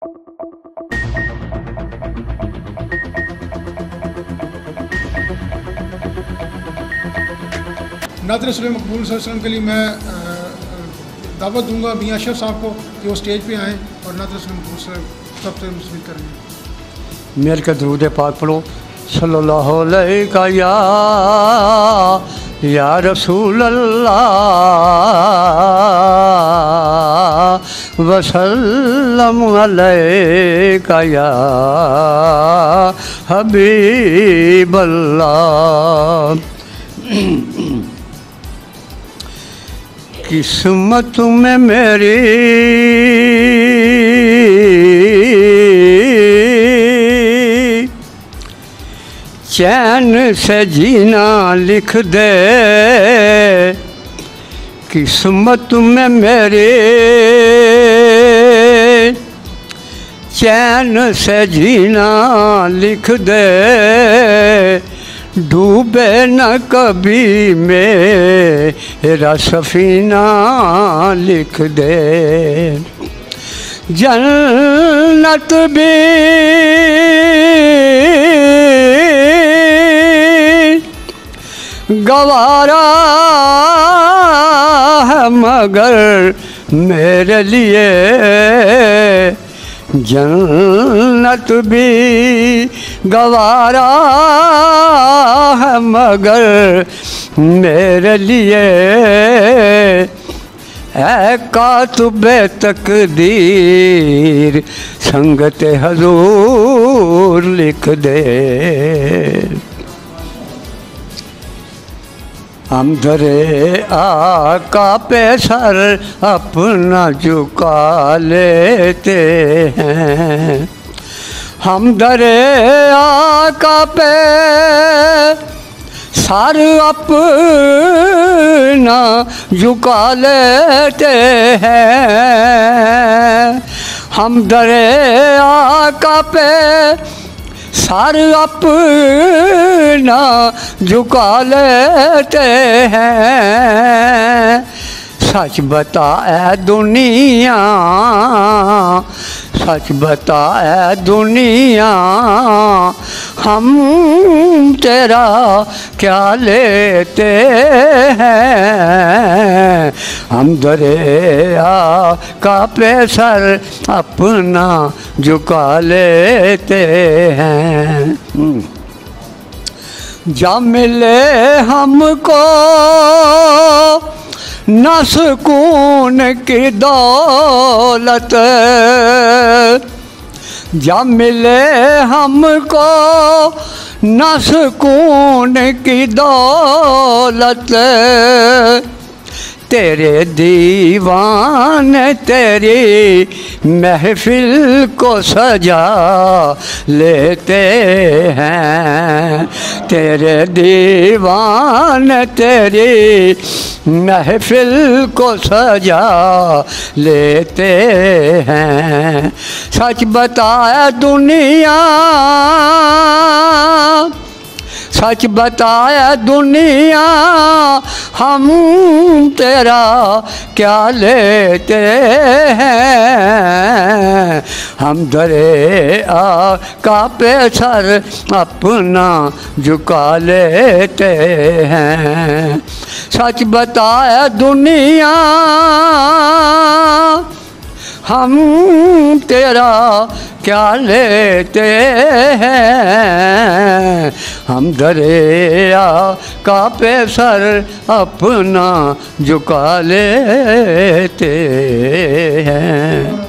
नात रसूल मकबूल सल्लल्लाहु अलैहि वसल्लम के लिए मैं दावत दूंगा मियां अशरफ साहब को कि वो स्टेज पे आएँ और नात रसूल मकबूल सबसे मुस्लिम करें। मेरे का दरूद पाक पढ़ो। सल्लल्लाहु अलैका या रसूल अल्लाह वसल्लम अलैका या हबीब अल्लाह। किस्मत में मेरी चैन से जीना लिख दे, किस्मत में मेरे चैन से जीना लिख दे, डूबे न कभी मेरा सफीना लिख दे। जन्नत भी गवारा है मगर मेरे लिए, जन्नत भी गवारा है मगर मेरे लिए, ऐ कातुबे तकदीर संगते हजूर लिख दे। हम दरे आका पे सर अपना झुका लेते हैं, हम दरे आका पे सर अपना झुका लेते हैं, हम दरे आका पे सर अपना झुका लेते हैं। सच बता ऐ दुनिया, सच बता ऐ दुनिया, हम तेरा क्या लेते हैं। हम दरिया का पे सर अपना झुका लेते हैं। जा मिले हमको न सुकून की दौलत, जा मिले हमको न सुकून की दौलत, तेरे दीवान तेरी महफिल को सजा लेते हैं, तेरे दीवान तेरी महफिल को सजा लेते हैं। सच बताया दुनिया, सच बताया दुनिया, हम तेरा क्या लेते हैं। हम दरे आका पे सर अपना झुका लेते हैं। सच बताया दुनिया, हम तेरा क्या लेते हैं। हम दरिया का पे सर अपना झुका लेते हैं।